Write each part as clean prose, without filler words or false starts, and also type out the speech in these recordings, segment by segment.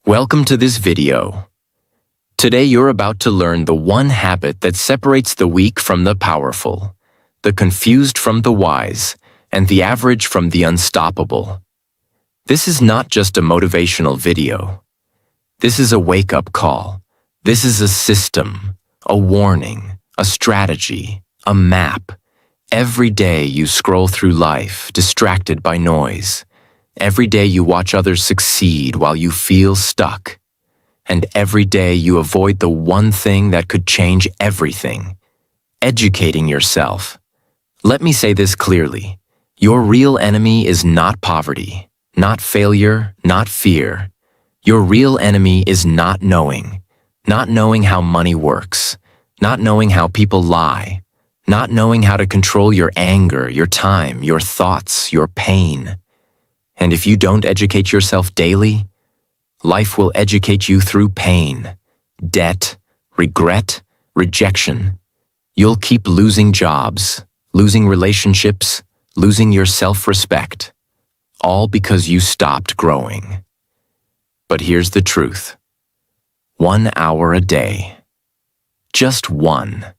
Welcome to this video. Today you're about to learn the one habit that separates the weak from the powerful, the confused from the wise, and the average from the unstoppable. This is not just a motivational video. This is a wake-up call. This is a system, a warning, a strategy, a map. Every day you scroll through life, distracted by noise. Every day you watch others succeed while you feel stuck. And every day you avoid the one thing that could change everything: educating yourself. Let me say this clearly. Your real enemy is not poverty, not failure, not fear. Your real enemy is not knowing how money works, not knowing how people lie, not knowing how to control your anger, your time, your thoughts, your pain. And if you don't educate yourself daily, life will educate you through pain, debt, regret, rejection. You'll keep losing jobs, losing relationships, losing your self-respect, all because you stopped growing. But here's the truth. 1 hour a day, just one,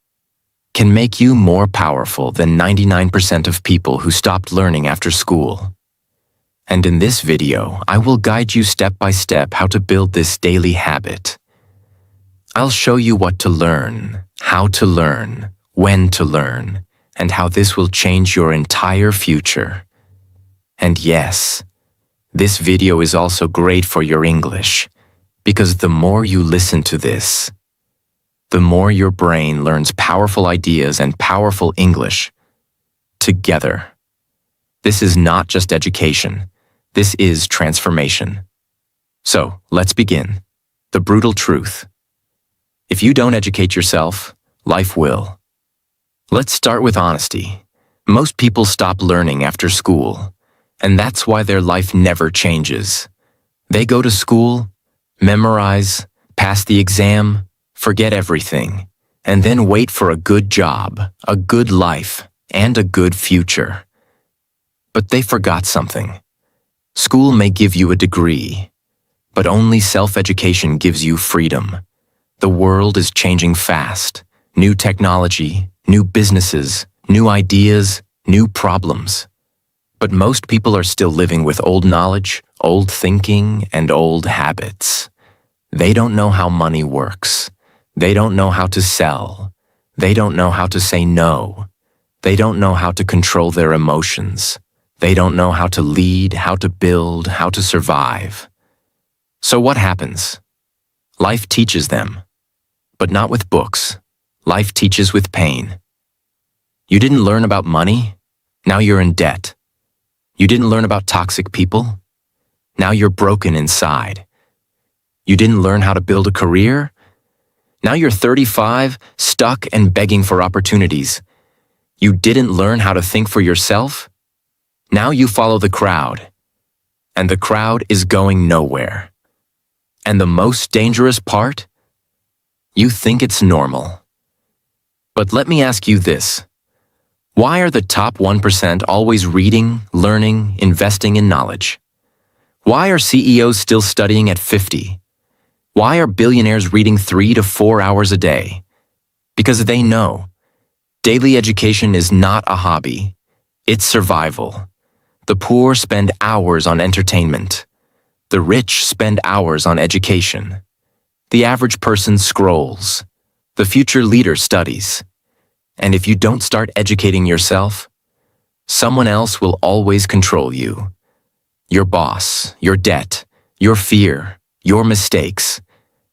can make you more powerful than 99% of people who stopped learning after school. And in this video, I will guide you step by step how to build this daily habit. I'll show you what to learn, how to learn, when to learn, and how this will change your entire future. And yes, this video is also great for your English, because the more you listen to this, the more your brain learns powerful ideas and powerful English together. This is not just education. This is transformation. So, let's begin. The brutal truth. If you don't educate yourself, life will. Let's start with honesty. Most people stop learning after school, and that's why their life never changes. They go to school, memorize, pass the exam, forget everything, and then wait for a good job, a good life, and a good future. But they forgot something. School may give you a degree, but only self-education gives you freedom. The world is changing fast. New technology, new businesses, new ideas, new problems. But most people are still living with old knowledge, old thinking, and old habits. They don't know how money works. They don't know how to sell. They don't know how to say no. They don't know how to control their emotions. They don't know how to lead, how to build, how to survive. So what happens? Life teaches them, but not with books. Life teaches with pain. You didn't learn about money? Now you're in debt. You didn't learn about toxic people? Now you're broken inside. You didn't learn how to build a career? Now you're 35, stuck and begging for opportunities. You didn't learn how to think for yourself? Now you follow the crowd, and the crowd is going nowhere. And the most dangerous part? You think it's normal. But let me ask you this. Why are the top 1% always reading, learning, investing in knowledge? Why are CEOs still studying at 50? Why are billionaires reading 3 to 4 hours a day? Because they know. Daily education is not a hobby. It's survival. The poor spend hours on entertainment. The rich spend hours on education. The average person scrolls. The future leader studies. And if you don't start educating yourself, someone else will always control you. Your boss, your debt, your fear, your mistakes.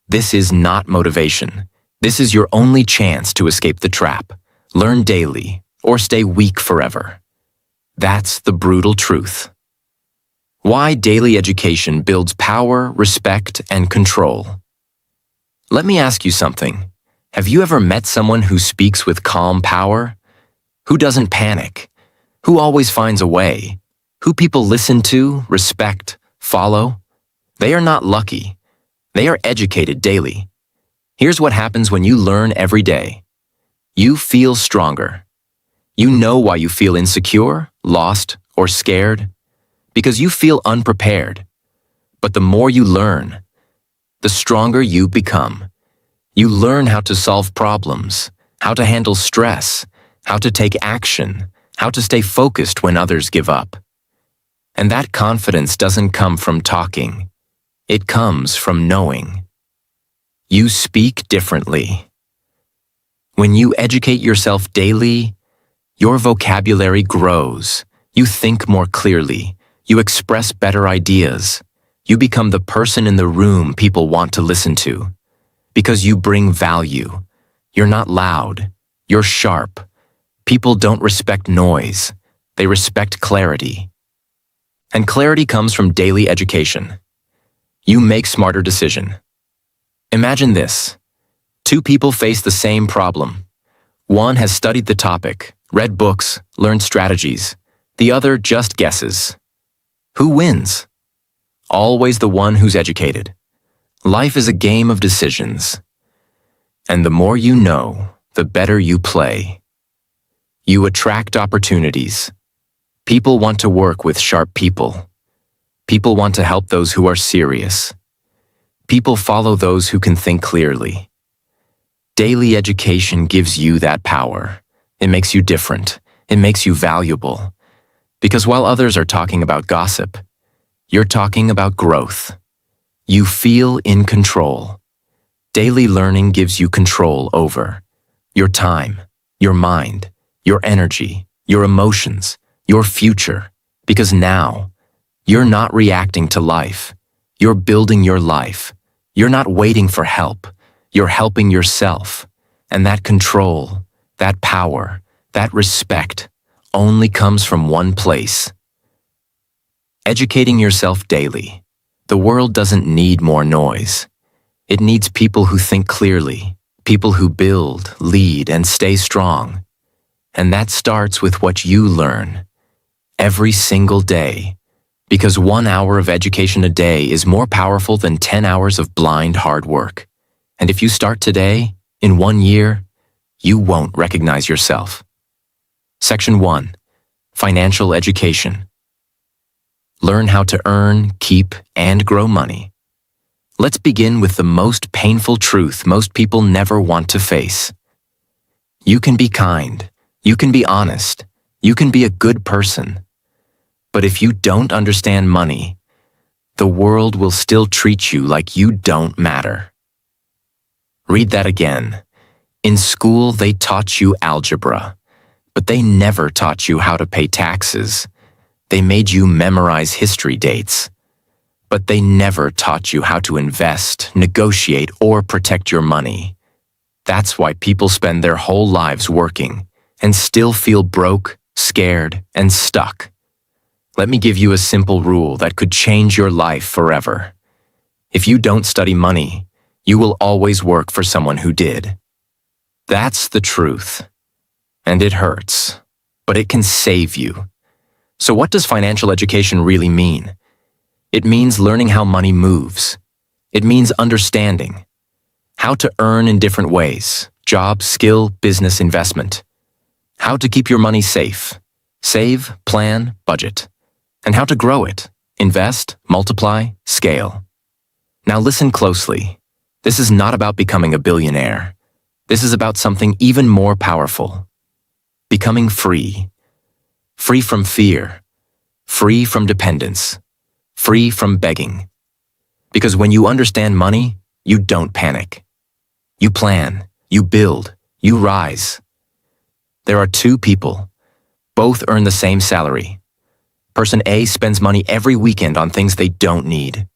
This is not motivation. This is your only chance to escape the trap. Learn daily or stay weak forever. That's the brutal truth. Why daily education builds power, respect, and control. Let me ask you something. Have you ever met someone who speaks with calm power? Who doesn't panic? Who always finds a way? Who people listen to, respect, follow? They are not lucky. They are educated daily. Here's what happens when you learn every day. You feel stronger. You know why you feel insecure, lost, or scared? Because you feel unprepared. But the more you learn, the stronger you become. You learn how to solve problems, how to handle stress, how to take action, how to stay focused when others give up. And that confidence doesn't come from talking. It comes from knowing. You speak differently. When you educate yourself daily, your vocabulary grows. You think more clearly. You express better ideas. You become the person in the room people want to listen to. Because you bring value. You're not loud. You're sharp. People don't respect noise. They respect clarity. And clarity comes from daily education. You make smarter decisions. Imagine this. Two people face the same problem. One has studied the topic, read books, learned strategies. The other just guesses. Who wins? Always the one who's educated. Life is a game of decisions. And the more you know, the better you play. You attract opportunities. People want to work with sharp people. People want to help those who are serious. People follow those who can think clearly. Daily education gives you that power. It makes you different. It makes you valuable. Because while others are talking about gossip, you're talking about growth. You feel in control. Daily learning gives you control over your time, your mind, your energy, your emotions, your future. Because now, you're not reacting to life. You're building your life. You're not waiting for help. You're helping yourself. And that control, that power, that respect only comes from one place. Educating yourself daily. The world doesn't need more noise. It needs people who think clearly, people who build, lead, and stay strong. And that starts with what you learn every single day. Because 1 hour of education a day is more powerful than 10 hours of blind hard work. And if you start today, in 1 year, you won't recognize yourself. Section 1. Financial education. Learn how to earn, keep, and grow money. Let's begin with the most painful truth most people never want to face. You can be kind. You can be honest. You can be a good person. But if you don't understand money, the world will still treat you like you don't matter. Read that again. In school, they taught you algebra, but they never taught you how to pay taxes. They made you memorize history dates, but they never taught you how to invest, negotiate, or protect your money. That's why people spend their whole lives working and still feel broke, scared, and stuck. Let me give you a simple rule that could change your life forever. If you don't study money, you will always work for someone who did. That's the truth. And it hurts, but it can save you. So what does financial education really mean? It means learning how money moves. It means understanding how to earn in different ways: job, skill, business, investment. How to keep your money safe, save, plan, budget. And how to grow it, invest, multiply, scale. Now listen closely. This is not about becoming a billionaire. This is about something even more powerful. Becoming free. Free from fear. Free from dependence. Free from begging. Because when you understand money, you don't panic. You plan, you build, you rise. There are two people. Both earn the same salary. Person A spends money every weekend on things they don't need.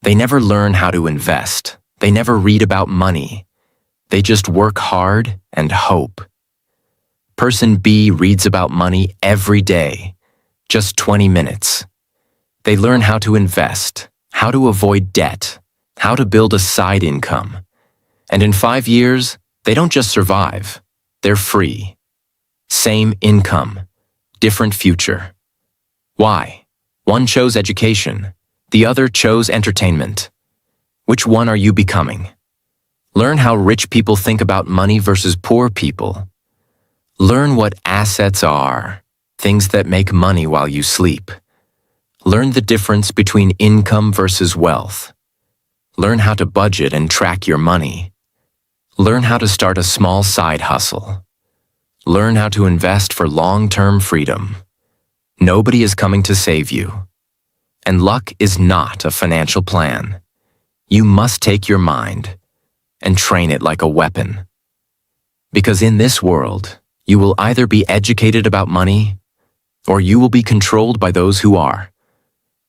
They never learn how to invest. They never read about money. They just work hard and hope. Person B reads about money every day, just 20 minutes. They learn how to invest, how to avoid debt, how to build a side income. And in 5 years, they don't just survive, they're free. Same income, different future. Why? One chose education, the other chose entertainment. Which one are you becoming? Learn how rich people think about money versus poor people. Learn what assets are, things that make money while you sleep. Learn the difference between income versus wealth. Learn how to budget and track your money. Learn how to start a small side hustle. Learn how to invest for long-term freedom. Nobody is coming to save you. And luck is not a financial plan. You must take your mind and train it like a weapon. Because in this world, you will either be educated about money or you will be controlled by those who are.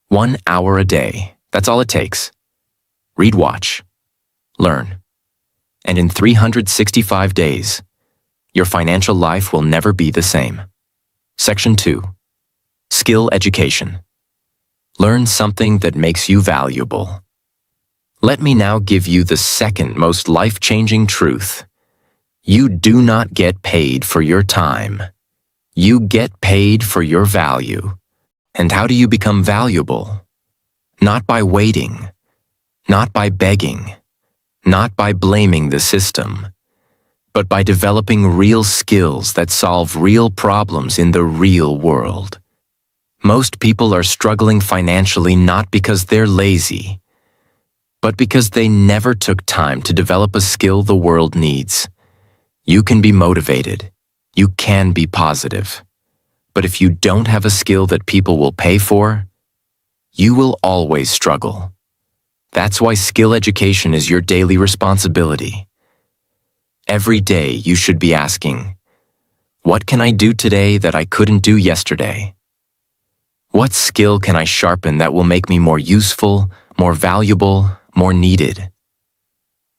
1 hour a day, that's all it takes. Read, watch, learn. And in 365 days, your financial life will never be the same. Section 2. Skill education. Learn something that makes you valuable. Let me now give you the second most life-changing truth. You do not get paid for your time. You get paid for your value. And how do you become valuable? Not by waiting, not by begging, not by blaming the system, but by developing real skills that solve real problems in the real world. Most people are struggling financially not because they're lazy, but because they never took time to develop a skill the world needs. You can be motivated. You can be positive. But if you don't have a skill that people will pay for, you will always struggle. That's why skill education is your daily responsibility. Every day you should be asking, what can I do today that I couldn't do yesterday? What skill can I sharpen that will make me more useful, more valuable, more needed?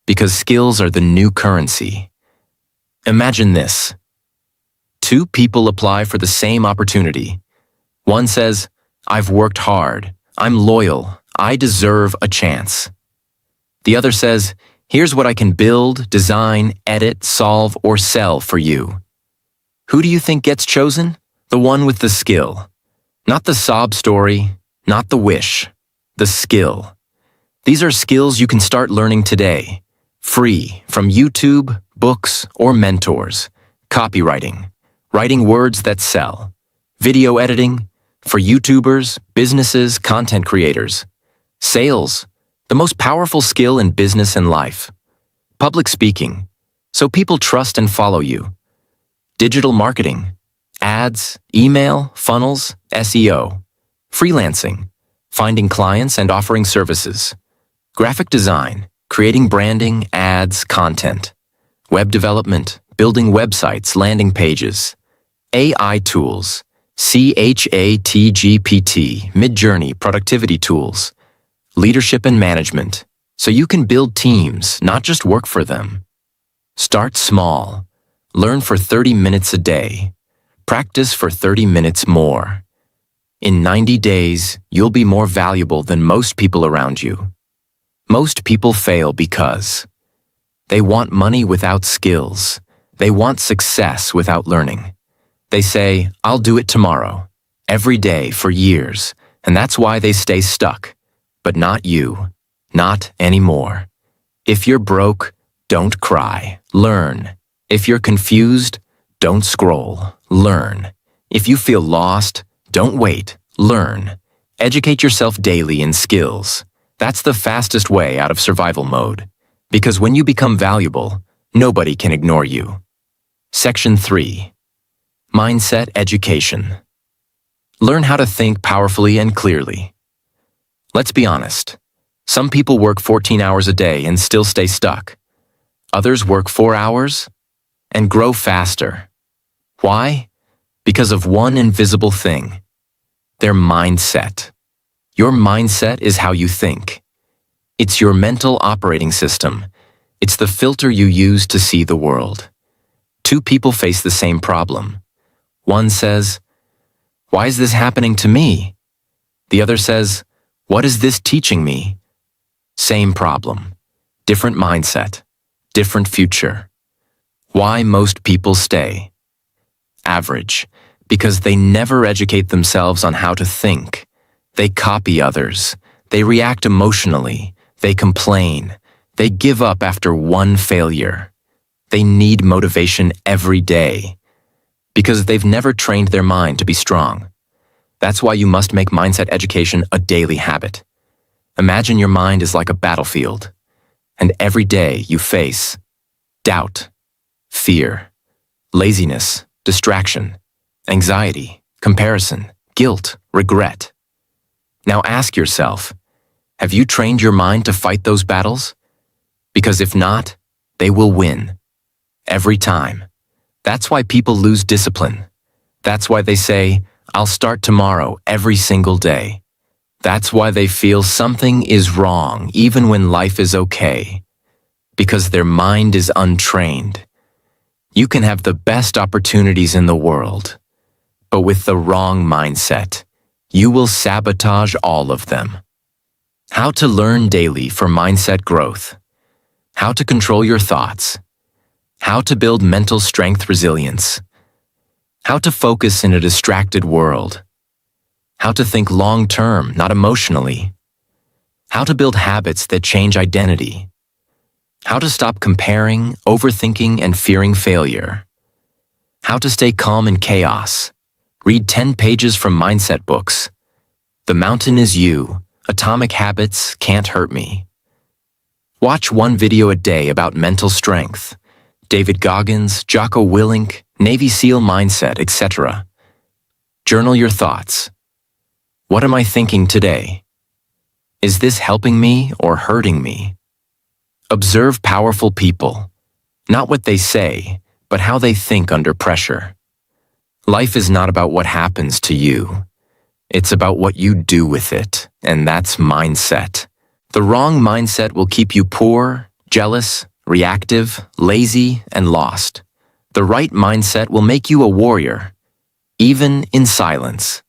Because skills are the new currency. Imagine this. 2 people apply for the same opportunity. One says, I've worked hard, I'm loyal, I deserve a chance. The other says, here's what I can build, design, edit, solve, or sell for you. Who do you think gets chosen? The one with the skill. Not the sob story, not the wish, the skill. These are skills you can start learning today, free from YouTube, books, or mentors. Copywriting, writing words that sell. Video editing, for YouTubers, businesses, content creators. Sales, the most powerful skill in business and life. Public speaking, so people trust and follow you. Digital marketing, ads, email, funnels, SEO. Freelancing, finding clients and offering services. Graphic design, creating branding, ads, content. Web development, building websites, landing pages. AI tools, ChatGPT, Midjourney, productivity tools. Leadership and management, so you can build teams, not just work for them. Start small. Learn for 30 minutes a day. Practice for 30 minutes more. In 90 days, you'll be more valuable than most people around you. Most people fail because they want money without skills. They want success without learning. They say, I'll do it tomorrow, every day for years, and that's why they stay stuck. But not you, not anymore. If you're broke, don't cry, learn. If you're confused, don't scroll, learn. If you feel lost, don't wait, learn. Educate yourself daily in skills. That's the fastest way out of survival mode. Because when you become valuable, nobody can ignore you. Section 3. Mindset education. Learn how to think powerfully and clearly. Let's be honest. Some people work 14 hours a day and still stay stuck. Others work 4 hours and grow faster. Why? Because of one invisible thing. Their mindset. Your mindset is how you think. It's your mental operating system. It's the filter you use to see the world. 2 people face the same problem. One says, why is this happening to me? The other says, what is this teaching me? Same problem. Different mindset. Different future. Why most people stay? Average. Because they never educate themselves on how to think. They copy others. They react emotionally. They complain. They give up after one failure. They need motivation every day. Because they've never trained their mind to be strong. That's why you must make mindset education a daily habit. Imagine your mind is like a battlefield, and every day you face doubt, fear, laziness, distraction, anxiety, comparison, guilt, regret. Now ask yourself, have you trained your mind to fight those battles? Because if not, they will win. Every time. That's why people lose discipline. That's why they say, I'll start tomorrow every single day. That's why they feel something is wrong even when life is okay. Because their mind is untrained. You can have the best opportunities in the world, but with the wrong mindset, you will sabotage all of them. How to learn daily for mindset growth. How to control your thoughts. How to build mental strength resilience. How to focus in a distracted world. How to think long-term, not emotionally. How to build habits that change identity. How to stop comparing, overthinking, and fearing failure. How to stay calm in chaos. Read 10 pages from mindset books. The Mountain is You. Atomic Habits Can't Hurt Me. Watch one video a day about mental strength. David Goggins, Jocko Willink, Navy SEAL mindset, etc. Journal your thoughts. What am I thinking today? Is this helping me or hurting me? Observe powerful people. Not what they say, but how they think under pressure. Life is not about what happens to you. It's about what you do with it, and that's mindset. The wrong mindset will keep you poor, jealous, reactive, lazy, and lost. The right mindset will make you a warrior, even in silence.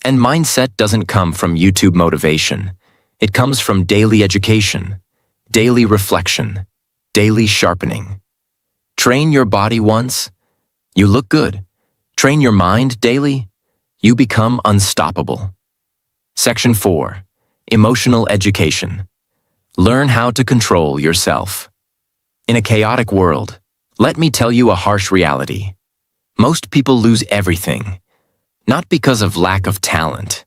And mindset doesn't come from YouTube motivation. It comes from daily education, daily reflection, daily sharpening. Train your body once, you look good. Train your mind daily, you become unstoppable. Section 4. Emotional education. Learn how to control yourself. In a chaotic world, let me tell you a harsh reality. Most people lose everything, not because of lack of talent,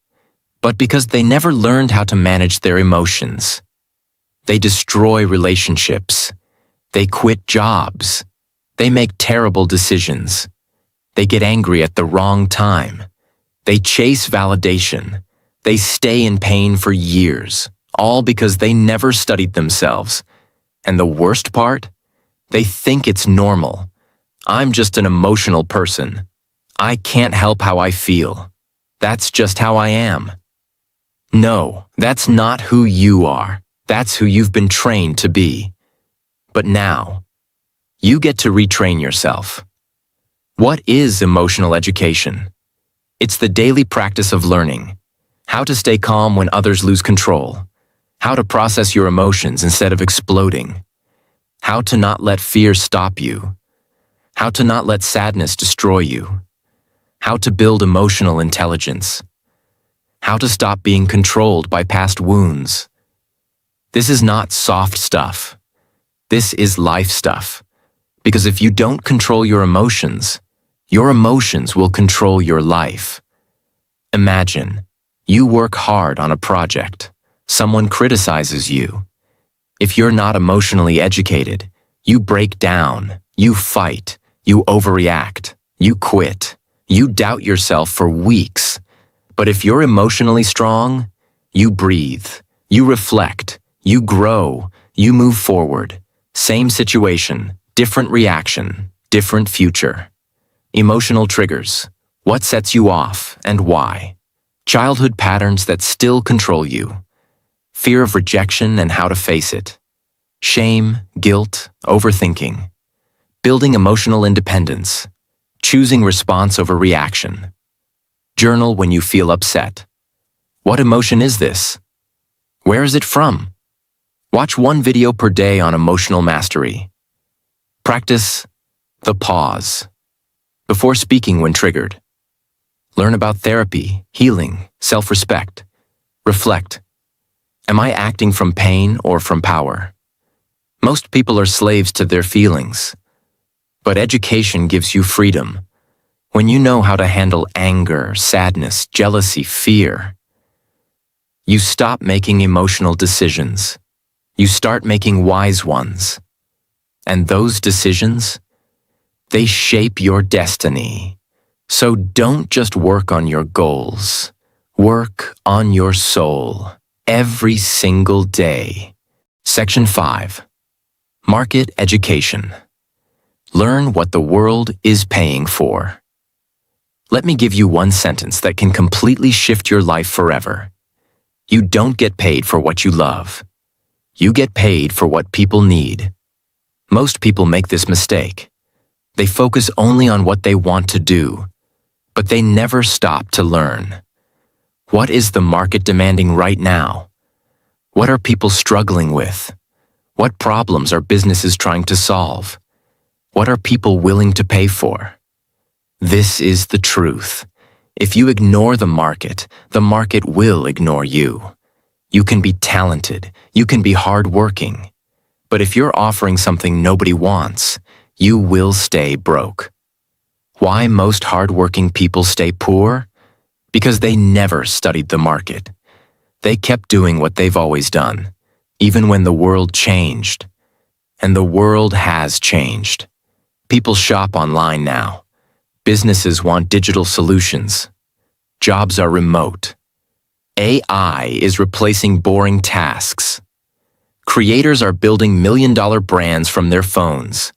but because they never learned how to manage their emotions. They destroy relationships. They quit jobs. They make terrible decisions. They get angry at the wrong time. They chase validation. They stay in pain for years, all because they never studied themselves. And the worst part? They think it's normal. I'm just an emotional person. I can't help how I feel. That's just how I am. No, that's not who you are. That's who you've been trained to be. But now, you get to retrain yourself. What is emotional education? It's the daily practice of learning. How to stay calm when others lose control. How to process your emotions instead of exploding. How to not let fear stop you. How to not let sadness destroy you. How to build emotional intelligence. How to stop being controlled by past wounds. This is not soft stuff. This is life stuff. Because if you don't control your emotions will control your life. Imagine, you work hard on a project. Someone criticizes you. If you're not emotionally educated, you break down, you fight, you overreact, you quit, you doubt yourself for weeks. But if you're emotionally strong, you breathe, you reflect, you grow, you move forward. Same situation, different reaction, different future. Emotional triggers. What sets you off and why? Childhood patterns that still control you. Fear of rejection and how to face it. Shame, guilt, overthinking. Building emotional independence. Choosing response over reaction. Journal when you feel upset. What emotion is this? Where is it from? Watch one video per day on emotional mastery. Practice the pause before speaking when triggered. Learn about therapy, healing, self-respect. Reflect. Am I acting from pain or from power? Most people are slaves to their feelings. But education gives you freedom. When you know how to handle anger, sadness, jealousy, fear, You stop making emotional decisions. You start making wise ones. And those decisions, they shape your destiny. So don't just work on your goals. Work on your soul every single day. Section 5. Market Education. Learn what the world is paying for. Let me give you one sentence that can completely shift your life forever. You don't get paid for what you love. You get paid for what people need. Most people make this mistake. They focus only on what they want to do, but they never stop to learn. What is the market demanding right now? What are people struggling with? What problems are businesses trying to solve? What are people willing to pay for? This is the truth. If you ignore the market will ignore you. You can be talented, you can be hardworking, but if you're offering something nobody wants, you will stay broke. Why most hardworking people stay poor? Because they never studied the market. They kept doing what they've always done, even when the world changed. And the world has changed. People shop online now. Businesses want digital solutions. Jobs are remote. AI is replacing boring tasks. Creators are building million-dollar brands from their phones.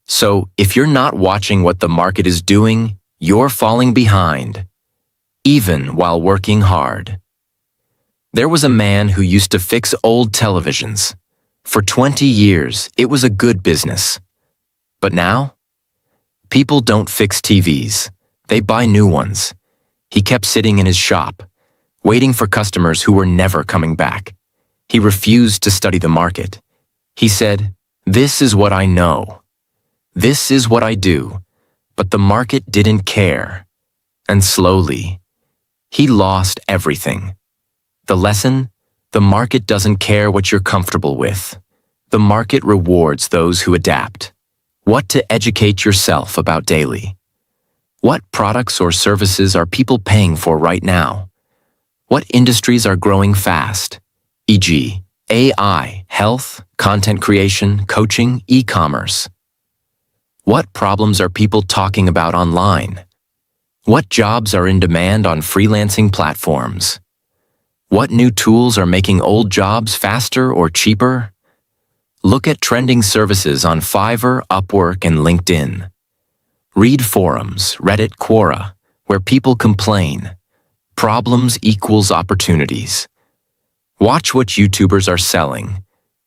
So, if you're not watching what the market is doing, you're falling behind, even while working hard. There was a man who used to fix old televisions. For 20 years, it was a good business. But now, people don't fix TVs. They buy new ones. He kept sitting in his shop, waiting for customers who were never coming back. He refused to study the market. He said, "This is what I know. This is what I do." But the market didn't care. And slowly, he lost everything. The lesson? The market doesn't care what you're comfortable with. The market rewards those who adapt. What to educate yourself about daily. What products or services are people paying for right now? What industries are growing fast? E.g., AI, health, content creation, coaching, e-commerce. What problems are people talking about online? What jobs are in demand on freelancing platforms? What new tools are making old jobs faster or cheaper? Look at trending services on Fiverr, Upwork, and LinkedIn. Read forums, Reddit, Quora, where people complain. Problems equals opportunities. Watch what YouTubers are selling.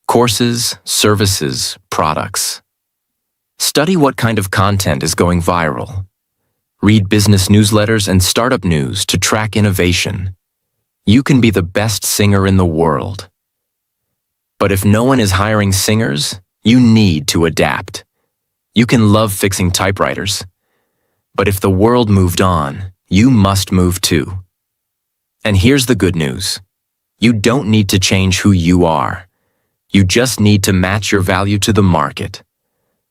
Courses, services, products. Study what kind of content is going viral. Read business newsletters and startup news to track innovation. You can be the best singer in the world. But if no one is hiring singers, you need to adapt. You can love fixing typewriters. But if the world moved on, you must move too. And here's the good news. You don't need to change who you are. You just need to match your value to the market.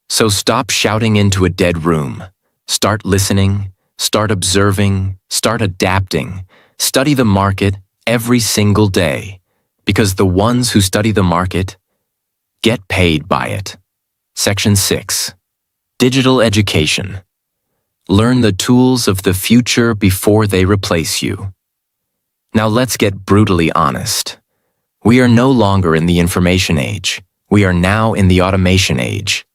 So stop shouting into a dead room. Start listening, start observing, start adapting. Study the market every single day, because the ones who study the market get paid by it. Section 6. Digital Education. Learn the tools of the future before they replace you. Now let's get brutally honest. We are no longer in the information age. We are now in the automation age.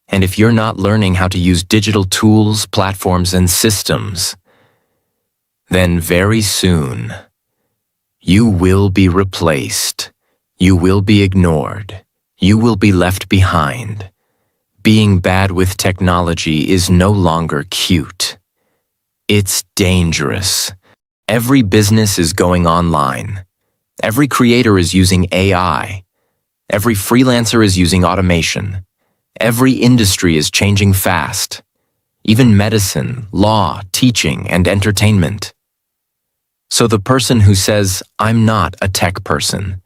And if you're not learning how to use digital tools, platforms, and systems, then very soon, you will be replaced. You will be ignored. You will be left behind. Being bad with technology is no longer cute. It's dangerous. Every business is going online. Every creator is using AI. Every freelancer is using automation. Every industry is changing fast. Even medicine, law, teaching, and entertainment. So the person who says, "I'm not a tech person,"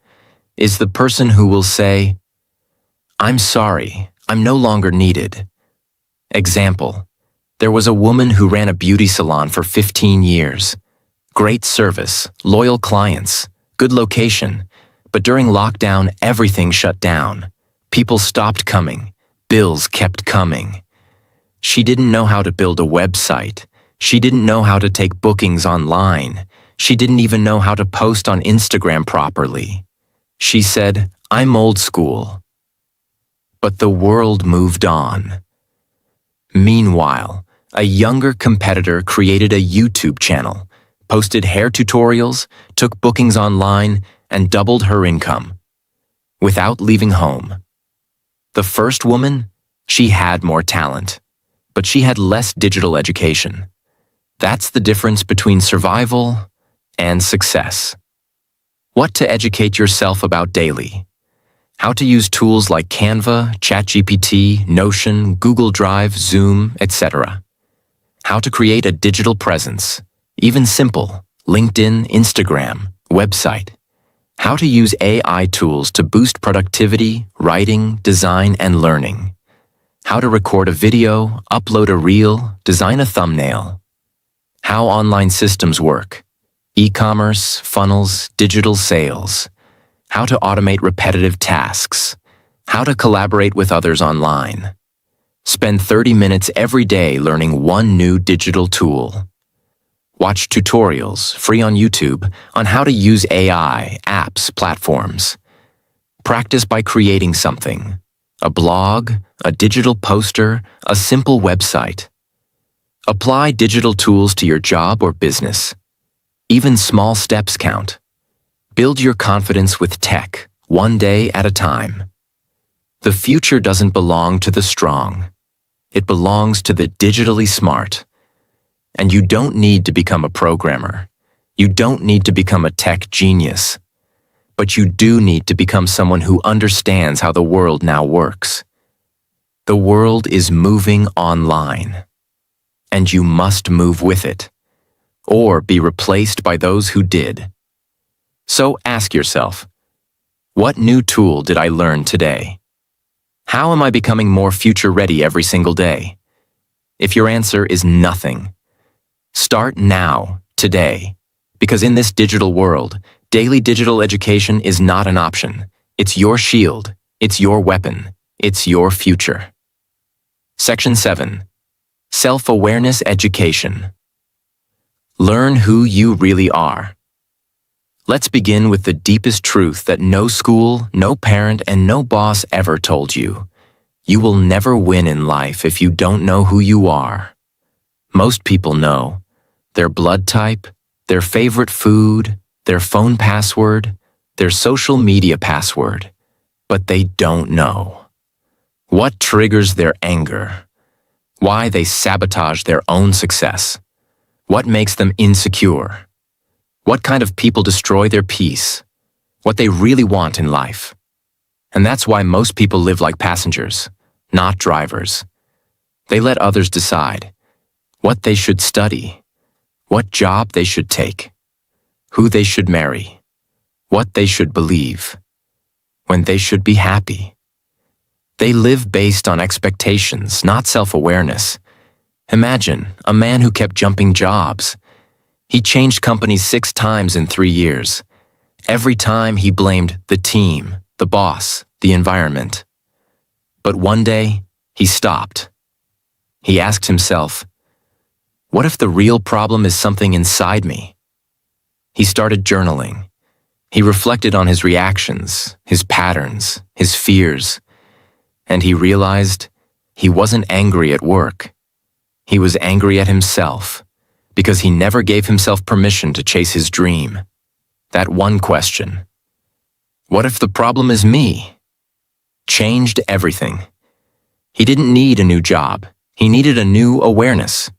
is the person who will say, "I'm sorry, I'm no longer needed." Example, there was a woman who ran a beauty salon for 15 years. Great service, loyal clients, good location, but during lockdown, everything shut down. People stopped coming. Bills kept coming. She didn't know how to build a website. She didn't know how to take bookings online. She didn't even know how to post on Instagram properly. She said, "I'm old school." But the world moved on. Meanwhile, a younger competitor created a YouTube channel, posted hair tutorials, took bookings online, and doubled her income without leaving home. The first woman, she had more talent, but she had less digital education. That's the difference between survival and success. What to educate yourself about daily. How to use tools like Canva, ChatGPT, Notion, Google Drive, Zoom, etc. How to create a digital presence, even simple, LinkedIn, Instagram, website. How to use AI tools to boost productivity, writing, design, and learning. How to record a video, upload a reel, design a thumbnail. How online systems work. E-commerce, funnels, digital sales. How to automate repetitive tasks. How to collaborate with others online. Spend 30 minutes every day learning one new digital tool. Watch tutorials, free on YouTube, on how to use AI, apps, platforms. Practice by creating something. A blog, a digital poster, a simple website. Apply digital tools to your job or business. Even small steps count. Build your confidence with tech, one day at a time. The future doesn't belong to the strong. It belongs to the digitally smart. And you don't need to become a programmer. You don't need to become a tech genius. But you do need to become someone who understands how the world now works. The world is moving online. And you must move with it, or be replaced by those who did. So ask yourself, what new tool did I learn today? How am I becoming more future-ready every single day? If your answer is nothing, start now, today, because in this digital world, daily digital education is not an option. It's your shield, it's your weapon, it's your future. Section 7. Self-awareness education. Learn who you really are. Let's begin with the deepest truth that no school, no parent, and no boss ever told you. You will never win in life if you don't know who you are. Most people know their blood type, their favorite food, their phone password, their social media password, but they don't know what triggers their anger, why they sabotage their own success, what makes them insecure, what kind of people destroy their peace, what they really want in life. And that's why most people live like passengers, not drivers. They let others decide what they should study, what job they should take, who they should marry, what they should believe, when they should be happy. They live based on expectations, not self-awareness. Imagine a man who kept jumping jobs. He changed companies 6 times in 3 years. Every time he blamed the team, the boss, the environment. But one day, he stopped. He asked himself, what if the real problem is something inside me? He started journaling. He reflected on his reactions, his patterns, his fears, and he realized he wasn't angry at work. He was angry at himself because he never gave himself permission to chase his dream. That one question, what if the problem is me? Changed everything. He didn't need a new job. He needed a new awareness.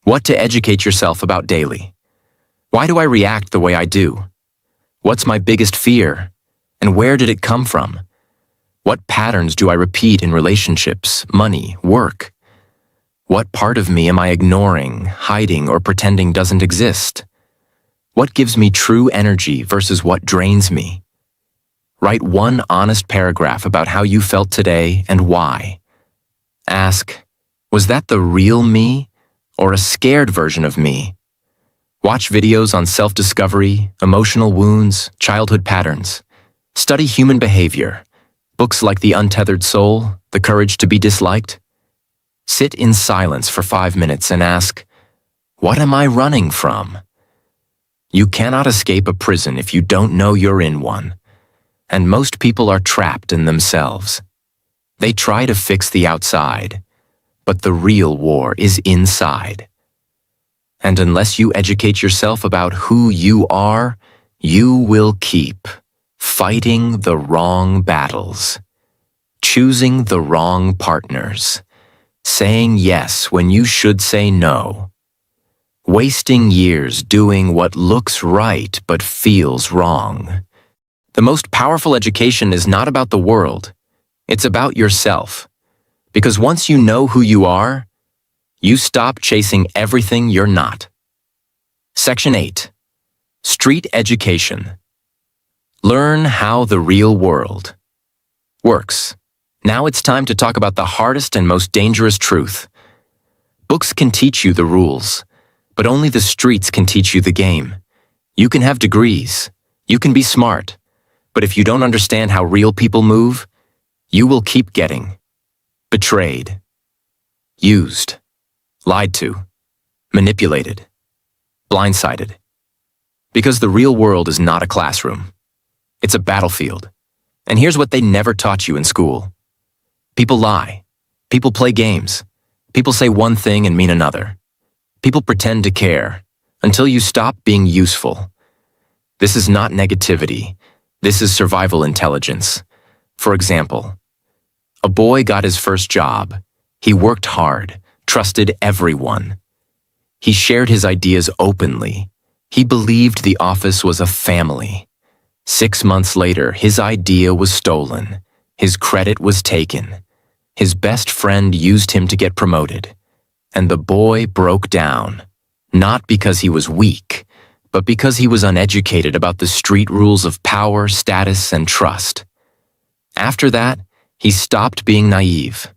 What to educate yourself about daily. Why do I react the way I do? What's my biggest fear? And where did it come from? What patterns do I repeat in relationships, money, work? What part of me am I ignoring, hiding, or pretending doesn't exist? What gives me true energy versus what drains me? Write one honest paragraph about how you felt today and why. Ask, was that the real me or a scared version of me? Watch videos on self-discovery, emotional wounds, childhood patterns. Study human behavior. Books like The Untethered Soul, The Courage to be Disliked. Sit in silence for 5 minutes and ask, what am I running from? You cannot escape a prison if you don't know you're in one. And most people are trapped in themselves. They try to fix the outside, but the real war is inside. And unless you educate yourself about who you are, you will keep fighting the wrong battles, choosing the wrong partners, saying yes when you should say no, wasting years doing what looks right but feels wrong. The most powerful education is not about the world, it's about yourself. Because once you know who you are, you stop chasing everything you're not. Section 8. Street Education. Learn how the real world works. Now it's time to talk about the hardest and most dangerous truth. Books can teach you the rules, but only the streets can teach you the game. You can have degrees, you can be smart, but if you don't understand how real people move, you will keep getting betrayed, used, lied to, manipulated, blindsided. Because the real world is not a classroom. It's a battlefield. And here's what they never taught you in school. People lie. People play games. People say one thing and mean another. People pretend to care until you stop being useful. This is not negativity. This is survival intelligence. For example, a boy got his first job. He worked hard, trusted everyone. He shared his ideas openly. He believed the office was a family. 6 months later, his idea was stolen. His credit was taken. His best friend used him to get promoted. And the boy broke down, not because he was weak, but because he was uneducated about the street rules of power, status, and trust. After that, he stopped being naive.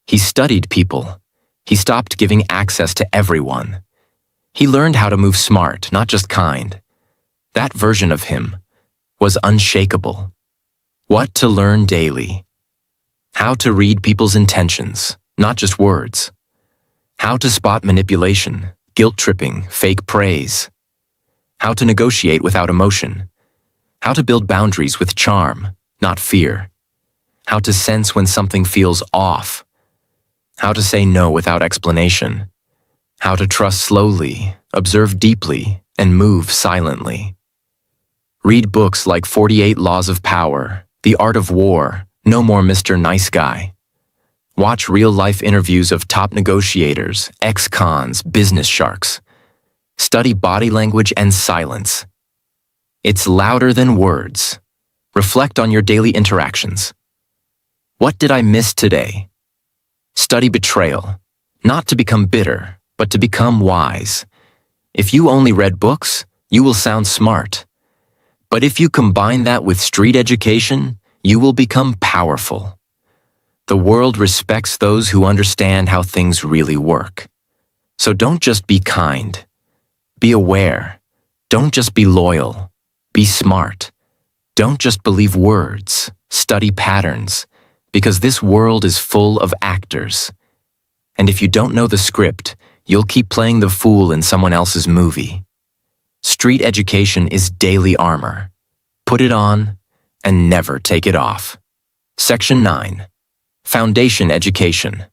He studied people. He stopped giving access to everyone. He learned how to move smart, not just kind. That version of him was unshakable. What to learn daily. How to read people's intentions, not just words. How to spot manipulation, guilt-tripping, fake praise. How to negotiate without emotion. How to build boundaries with charm, not fear. How to sense when something feels off. How to say no without explanation. How to trust slowly, observe deeply, and move silently. Read books like 48 Laws of Power, The Art of War, No More Mr. Nice Guy. Watch real-life interviews of top negotiators, ex-cons, business sharks. Study body language and silence. It's louder than words. Reflect on your daily interactions. What did I miss today? Study betrayal, not to become bitter, but to become wise. If you only read books, you will sound smart. But if you combine that with street education, you will become powerful. The world respects those who understand how things really work. So don't just be kind. Be aware. Don't just be loyal. Be smart. Don't just believe words. Study patterns. Because this world is full of actors. And if you don't know the script, you'll keep playing the fool in someone else's movie. Street education is daily armor. Put it on and never take it off. Section 9. Foundation Education.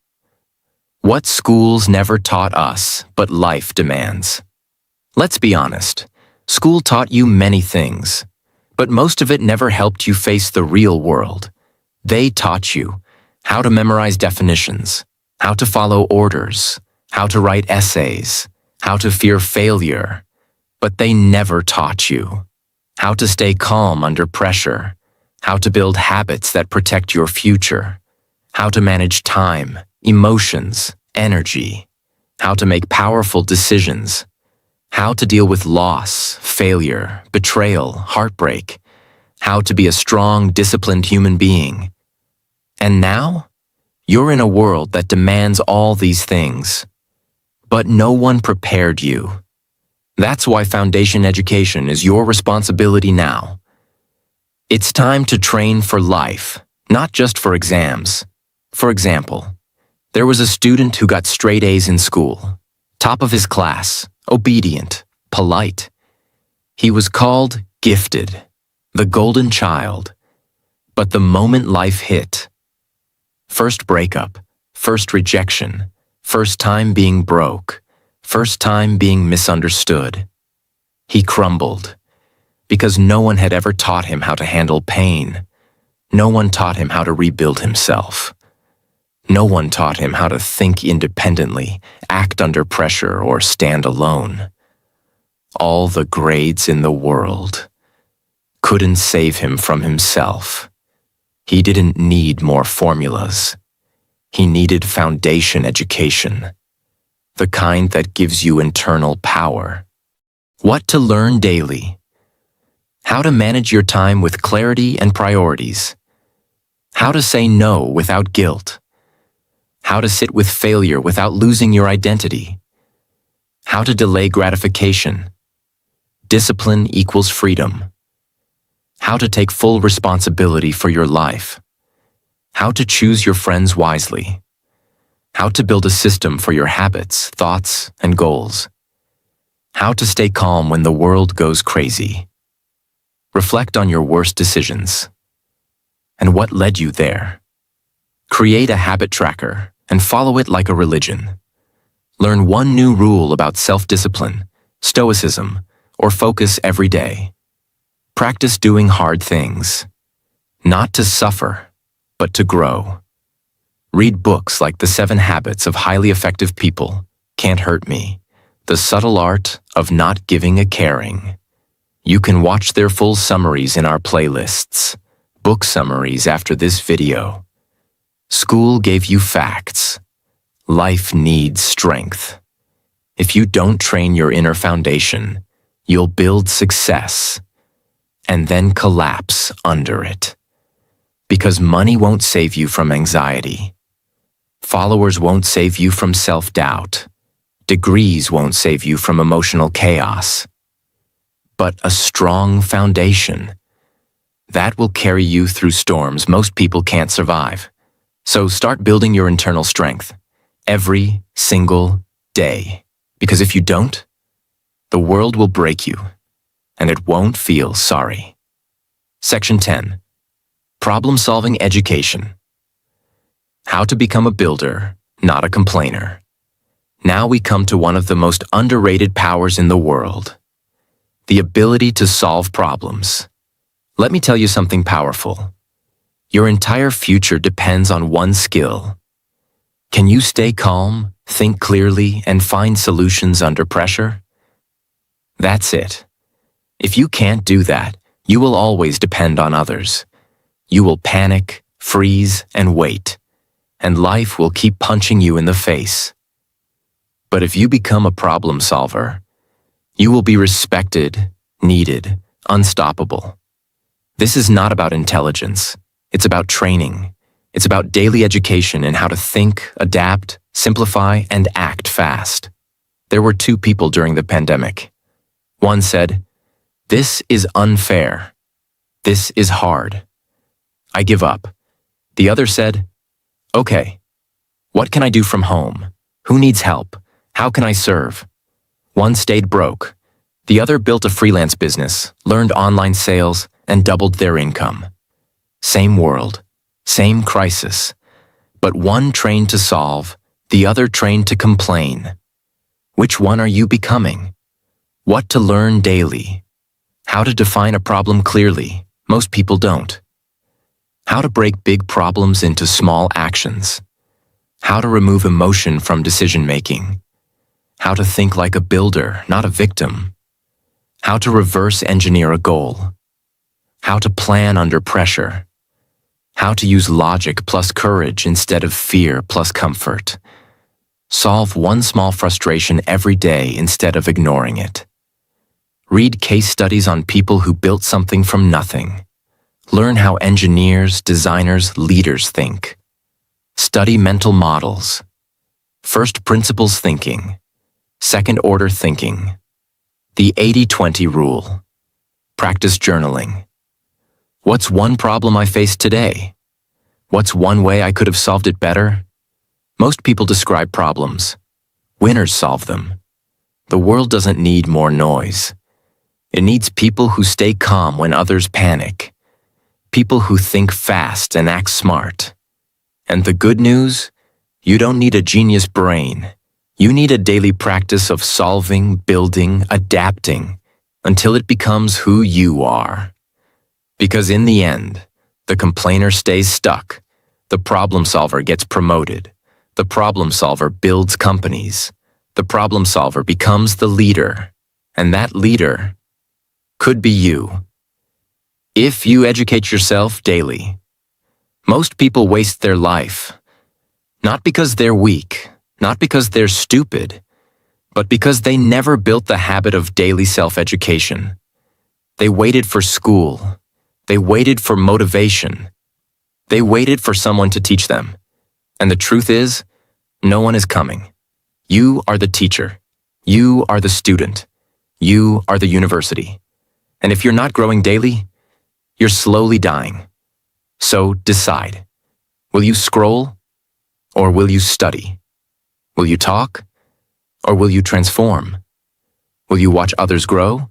What schools never taught us, but life demands. Let's be honest. School taught you many things, but most of it never helped you face the real world. They taught you how to memorize definitions, how to follow orders, how to write essays, how to fear failure, but they never taught you how to stay calm under pressure, how to build habits that protect your future, how to manage time, emotions, energy, how to make powerful decisions, how to deal with loss, failure, betrayal, heartbreak, how to be a strong, disciplined human being. And now, you're in a world that demands all these things. But no one prepared you. That's why foundation education is your responsibility now. It's time to train for life, not just for exams. For example, there was a student who got straight A's in school, top of his class, obedient, polite. He was called gifted, the golden child. But the moment life hit, first breakup, first rejection, first time being broke, first time being misunderstood, he crumbled because no one had ever taught him how to handle pain. No one taught him how to rebuild himself. No one taught him how to think independently, act under pressure, or stand alone. All the grades in the world couldn't save him from himself. He didn't need more formulas. He needed foundation education, the kind that gives you internal power. What to learn daily. How to manage your time with clarity and priorities. How to say no without guilt. How to sit with failure without losing your identity. How to delay gratification. Discipline equals freedom. How to take full responsibility for your life. How to choose your friends wisely. How to build a system for your habits, thoughts, and goals. How to stay calm when the world goes crazy. Reflect on your worst decisions and what led you there. Create a habit tracker and follow it like a religion. Learn one new rule about self-discipline, stoicism, or focus every day. Practice doing hard things, not to suffer, but to grow. Read books like The 7 Habits of Highly Effective People, Can't Hurt Me, The Subtle Art of Not Giving a Caring. You can watch their full summaries in our playlists, book summaries after this video. School gave you facts. Life needs strength. If you don't train your inner foundation, you'll build success and then collapse under it. Because money won't save you from anxiety. Followers won't save you from self-doubt. Degrees won't save you from emotional chaos. But a strong foundation, that will carry you through storms most people can't survive. So start building your internal strength every single day. Because if you don't, the world will break you, and it won't feel sorry. Section 10. Problem-solving education. How to become a builder, not a complainer. Now we come to one of the most underrated powers in the world. The ability to solve problems. Let me tell you something powerful. Your entire future depends on one skill. Can you stay calm, think clearly, and find solutions under pressure? That's it. If you can't do that, you will always depend on others. You will panic, freeze, and wait, and life will keep punching you in the face. But if you become a problem solver, you will be respected, needed, unstoppable. This is not about intelligence. It's about training. It's about daily education in how to think, adapt, simplify, and act fast. There were 2 people during the pandemic. One said, "This is unfair. This is hard. I give up." The other said, "Okay, what can I do from home? Who needs help? How can I serve?" One stayed broke. The other built a freelance business, learned online sales, and doubled their income. Same world, same crisis, but one trained to solve, the other trained to complain. Which one are you becoming? What to learn daily? How to define a problem clearly? Most people don't. How to break big problems into small actions? How to remove emotion from decision-making? How to think like a builder, not a victim? How to reverse engineer a goal? How to plan under pressure? How to use logic plus courage instead of fear plus comfort? Solve one small frustration every day instead of ignoring it. Read case studies on people who built something from nothing. Learn how engineers, designers, leaders think. Study mental models. First principles thinking. Second order thinking. The 80-20 rule. Practice journaling. What's one problem I faced today? What's one way I could have solved it better? Most people describe problems. Winners solve them. The world doesn't need more noise. It needs people who stay calm when others panic. People who think fast and act smart. And the good news? You don't need a genius brain. You need a daily practice of solving, building, adapting, until it becomes who you are. Because in the end, the complainer stays stuck. The problem solver gets promoted. The problem solver builds companies. The problem solver becomes the leader. And that leader could be you. If you educate yourself daily. Most people waste their life. Not because they're weak, not because they're stupid, but because they never built the habit of daily self-education. They waited for school. They waited for motivation. They waited for someone to teach them. And the truth is, no one is coming. You are the teacher. You are the student. You are the university. And if you're not growing daily, you're slowly dying. So decide. Will you scroll? Or will you study? Will you talk? Or will you transform? Will you watch others grow?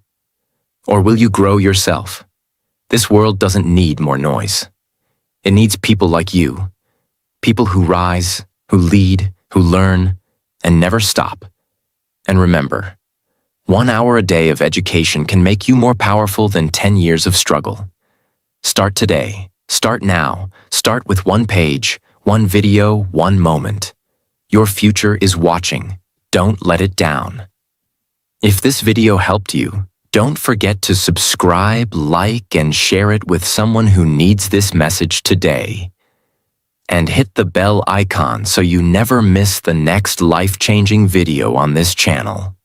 Or will you grow yourself? This world doesn't need more noise. It needs people like you. People who rise, who lead, who learn, and never stop. And remember, 1 hour a day of education can make you more powerful than 10 years of struggle. Start today. Start now. Start with one page, one video, one moment. Your future is watching. Don't let it down. If this video helped you, don't forget to subscribe, like, and share it with someone who needs this message today. And hit the bell icon so you never miss the next life-changing video on this channel.